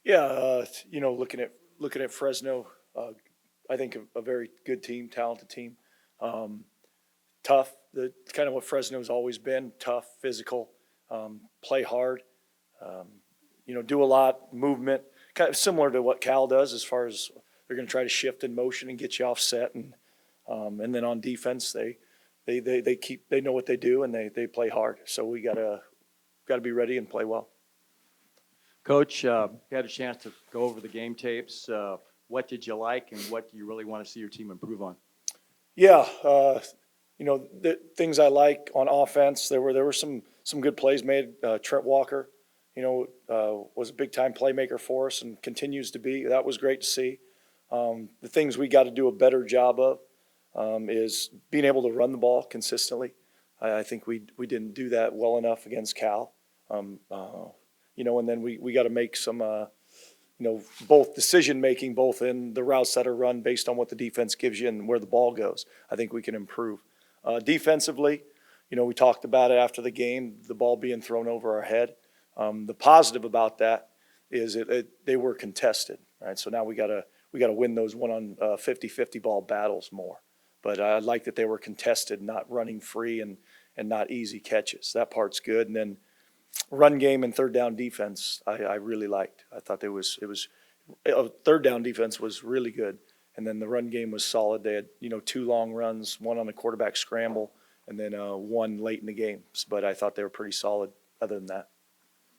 Yeah, looking at Fresno, I think a very good team, talented team, um, tough. The kind of what Fresno's always been: tough, physical, play hard, um, do a lot, movement, kind of similar to what Cal does as far as they're going to try to shift in motion and get you off set, and then on defense they know what they do and they play hard. So we gotta be ready and play well. Coach, you had a chance to go over the game tapes. What did you like, and what do you really want to see your team improve on? Yeah, the things I like on offense. There were some good plays made. Trent Walker, was a big time playmaker for us and continues to be. That was great to see. The things we got to do a better job of is being able to run the ball consistently. I think we didn't do that well enough against Cal. And then we got to make some both decision making, both in the routes that are run based on what the defense gives you and where the ball goes. I think we can improve. Defensively, we talked about it after the game, the ball being thrown over our head. The positive about that is they were contested, right? So now we gotta win those 50-50 ball battles more. But I like that they were contested, not running free and not easy catches. That part's good. And then run game and third down defense, I really liked. I thought third down defense was really good, and then the run game was solid. They had two long runs, one on a quarterback scramble, and then one late in the game. But I thought they were pretty solid. Other than that,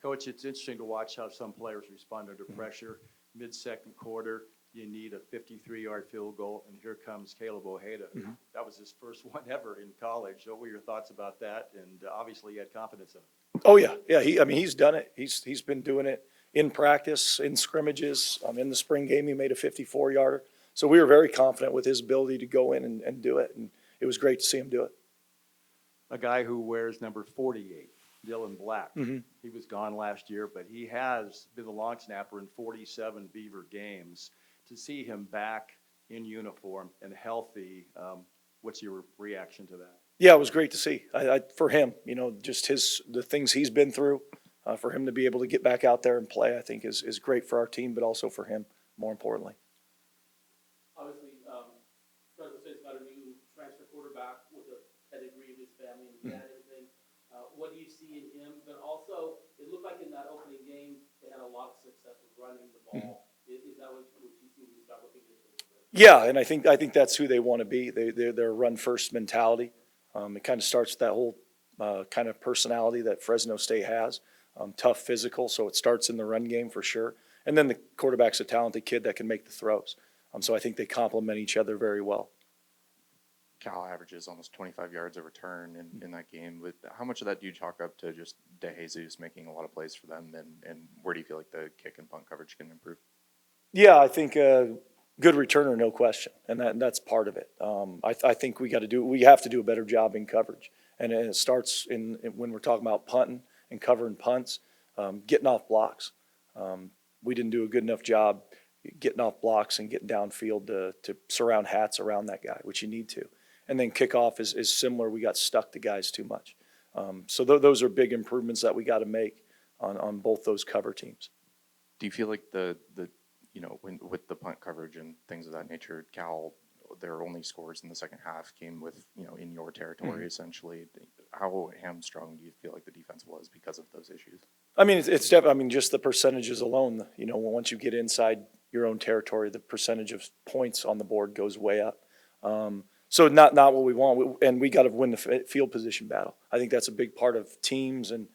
Coach, it's interesting to watch how some players respond under pressure. Mid-second quarter, you need a 53-yard field goal, and here comes Caleb Ojeda. That was his first one ever in college. What were your thoughts about that? And obviously, you had confidence in him. oh yeah. He's done it. He's been doing it in practice, in scrimmages. In the spring game, he made a 54-yarder. So we were very confident with his ability to go in and do it, and it was great to see him do it. A guy who wears number 48, Dylan Black. He was gone last year, but he has been the long snapper in 47 Beaver games. To see him back in uniform and healthy, what's your reaction to that? Yeah, it was great to see. For him, just the things he's been through, for him to be able to get back out there and play, I think is great for our team, but also for him, more importantly. Obviously, Fresno State's got a new transfer quarterback with a pedigree of his family and dad and everything. What do you see in him? But also, it looked like in that opening game, they had a lot of success with running the ball. Is that what you see when you start looking at it? Yeah, and I think that's who they want to be. They're a run first mentality. It kind of starts with that whole kind of personality that Fresno State has. Tough, physical, so it starts in the run game for sure. And then the quarterback's a talented kid that can make the throws. So I think they complement each other very well. Cal averages almost 25 yards a return in that game. How much of that do you chalk up to just DeJesus making a lot of plays for them, and where do you feel like the kick and punt coverage can improve? Yeah, I think good returner, no question, and that's part of it. I think we have to do a better job in coverage, and it starts when we're talking about punting and covering punts, getting off blocks. We didn't do a good enough job getting off blocks and getting downfield to surround hats around that guy, which you need to. And then kickoff is similar. We got stuck to guys too much. So those are big improvements that we got to make on both those cover teams. Do you feel like with the punt coverage and things of that nature, Cal, their only scores in the second half came with, in your territory, essentially. How hamstrung do you feel like the defense was because of those issues? I mean, it's definitely, just the percentages alone, once you get inside your own territory, the percentage of points on the board goes way up. So not what we want, and we got to win the field position battle. I think that's a big part of teams, and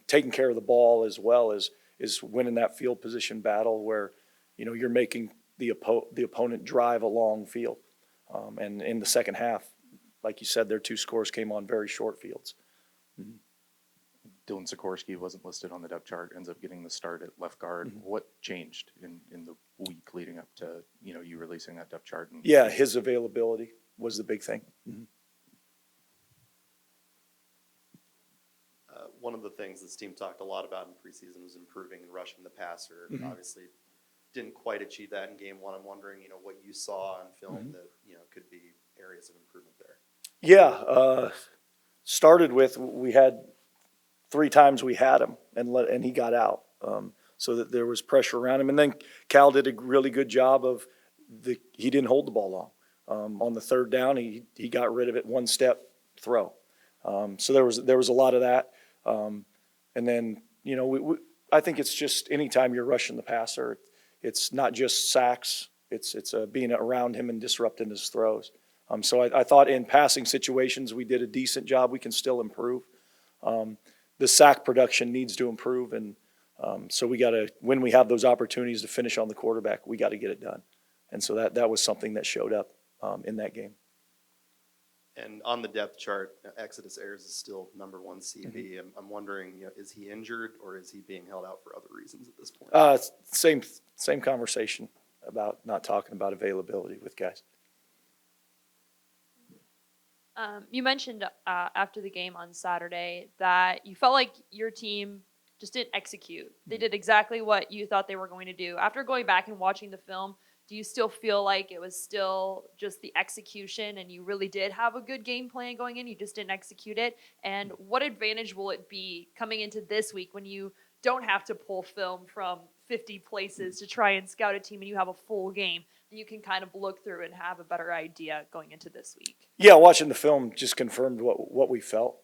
taking care of the ball as well is winning that field position battle where, you're making the opponent drive a long field. And in the second half, like you said, their two scores came on very short fields. Dylan Sikorsky wasn't listed on the depth chart, ends up getting the start at left guard. What changed in the week leading up to, you releasing that depth chart? Yeah, his availability was the big thing. One of the things this team talked a lot about in preseason was improving and rushing the passer. Obviously, didn't quite achieve that in game one. I'm wondering, what you saw on film that, could be areas of improvement there. Yeah, started with we had 3 times we had him and he got out. so that there was pressure around him. And then Cal did a really good job of he didn't hold the ball long. On the third down, he got rid of it, one step throw. So there was a lot of that. And then, I think it's just anytime you're rushing the passer, it's not just sacks. It's being around him and disrupting his throws. So I thought in passing situations we did a decent job. We can still improve. The sack production needs to improve, and so we got to, when we have those opportunities to finish on the quarterback, we got to get it done. And so that was something that showed up in that game. And on the depth chart, Exodus Ayers is still number 1 CB. I'm wondering, is he injured or is he being held out for other reasons at this point? Same conversation about not talking about availability with guys. You mentioned after the game on Saturday that you felt like your team just didn't execute. They did exactly what you thought they were going to do. After going back and watching the film, do you still feel like it was still just the execution and you really did have a good game plan going in, you just didn't execute it? And what advantage will it be coming into this week when you don't have to pull film from 50 places to try and scout a team and you have a full game that you can kind of look through and have a better idea going into this week? Yeah, watching the film just confirmed what we felt.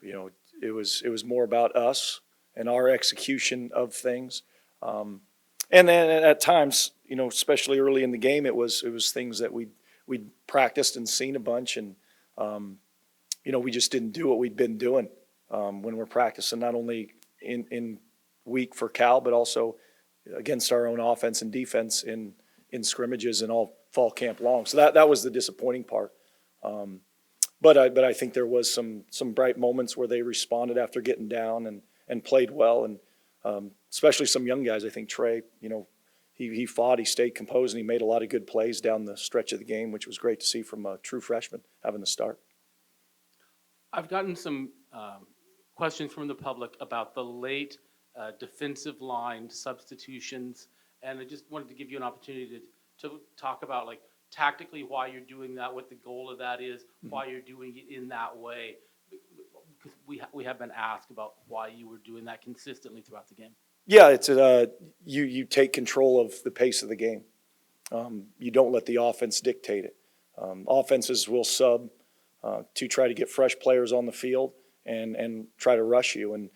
It was more about us and our execution of things. And then at times, especially early in the game, it was things that we'd practiced and seen a bunch, and we just didn't do what we'd been doing when we're practicing, not only in week for Cal, but also against our own offense and defense in scrimmages and all fall camp long. So that was the disappointing part. But I think there was some bright moments where they responded after getting down and played well, and especially some young guys. I think Trey, he fought, he stayed composed, and he made a lot of good plays down the stretch of the game, which was great to see from a true freshman having the start. I've gotten some questions from the public about the late defensive line substitutions, and I just wanted to give you an opportunity to talk about, like, tactically why you're doing that, what the goal of that is, why you're doing it in that way. Because we have been asked about why you were doing that consistently throughout the game. Yeah, it's you take control of the pace of the game. You don't let the offense dictate it. Offenses will sub to try to get fresh players on the field and try to rush you. And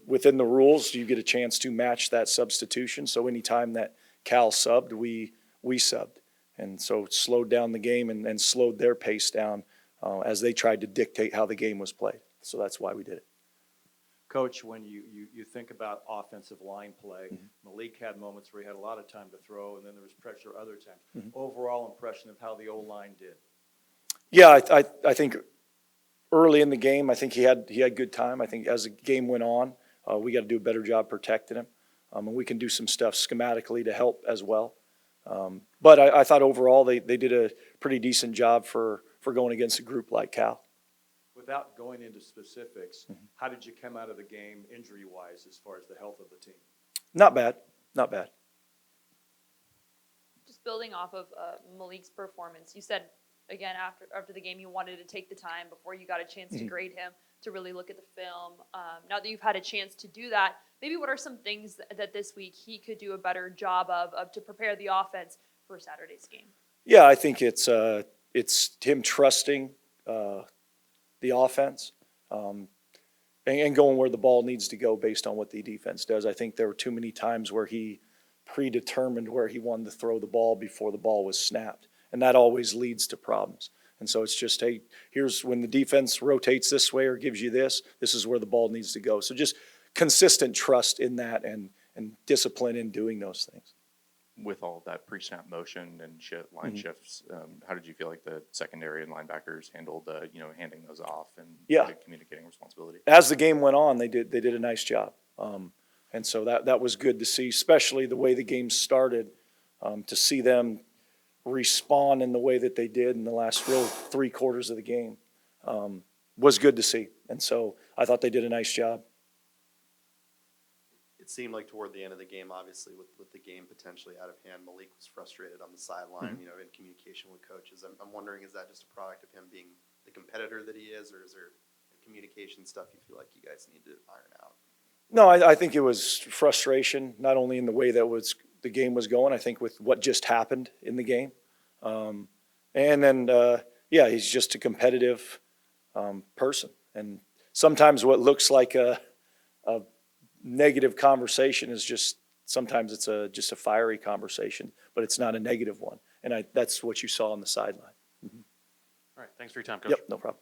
within the rules, you get a chance to match that substitution. So anytime that Cal subbed, we subbed. And so it slowed down the game and slowed their pace down as they tried to dictate how the game was played. So that's why we did it. Coach, when you think about offensive line play, Malik had moments where he had a lot of time to throw, and then there was pressure other times. Overall impression of how the O-line did? Yeah, I think early in the game, I think he had good time. I think as the game went on, we got to do a better job protecting him. And we can do some stuff schematically to help as well. But I thought overall they did a pretty decent job for going against a group like Cal. Without going into specifics, how did you come out of the game injury-wise as far as the health of the team? Not bad. Just building off of Malik's performance, you said, again, after the game, you wanted to take the time before you got a chance to grade him, to really look at the film. Now that you've had a chance to do that, maybe what are some things that this week he could do a better job of to prepare the offense for Saturday's game? Yeah, I think it's him trusting the offense and going where the ball needs to go based on what the defense does. I think there were too many times where he predetermined where he wanted to throw the ball before the ball was snapped, and that always leads to problems. And so it's just, hey, here's when the defense rotates this way or gives you this is where the ball needs to go. So just consistent trust in that and discipline in doing those things. With all that pre-snap motion and line shifts, how did you feel like the secondary and linebackers handled, handing those off and communicating responsibility? As the game went on, they did a nice job, and so that was good to see, especially the way the game started. To see them respond in the way that they did in the last real 3 quarters of the game was good to see, and so I thought they did a nice job. It seemed like toward the end of the game, obviously, with the game potentially out of hand, Malik was frustrated on the sideline, in communication with coaches. I'm wondering, is that just a product of him being the competitor that he is, or is there communication stuff you feel like you guys need to iron out? No, I think it was frustration, not only in the way that the game was going, I think with what just happened in the game. And then, yeah, he's just a competitive person. And sometimes what looks like a negative conversation is sometimes it's just a fiery conversation, but it's not a negative one. And that's what you saw on the sideline. All right, thanks for your time, Coach. Yep, no problem.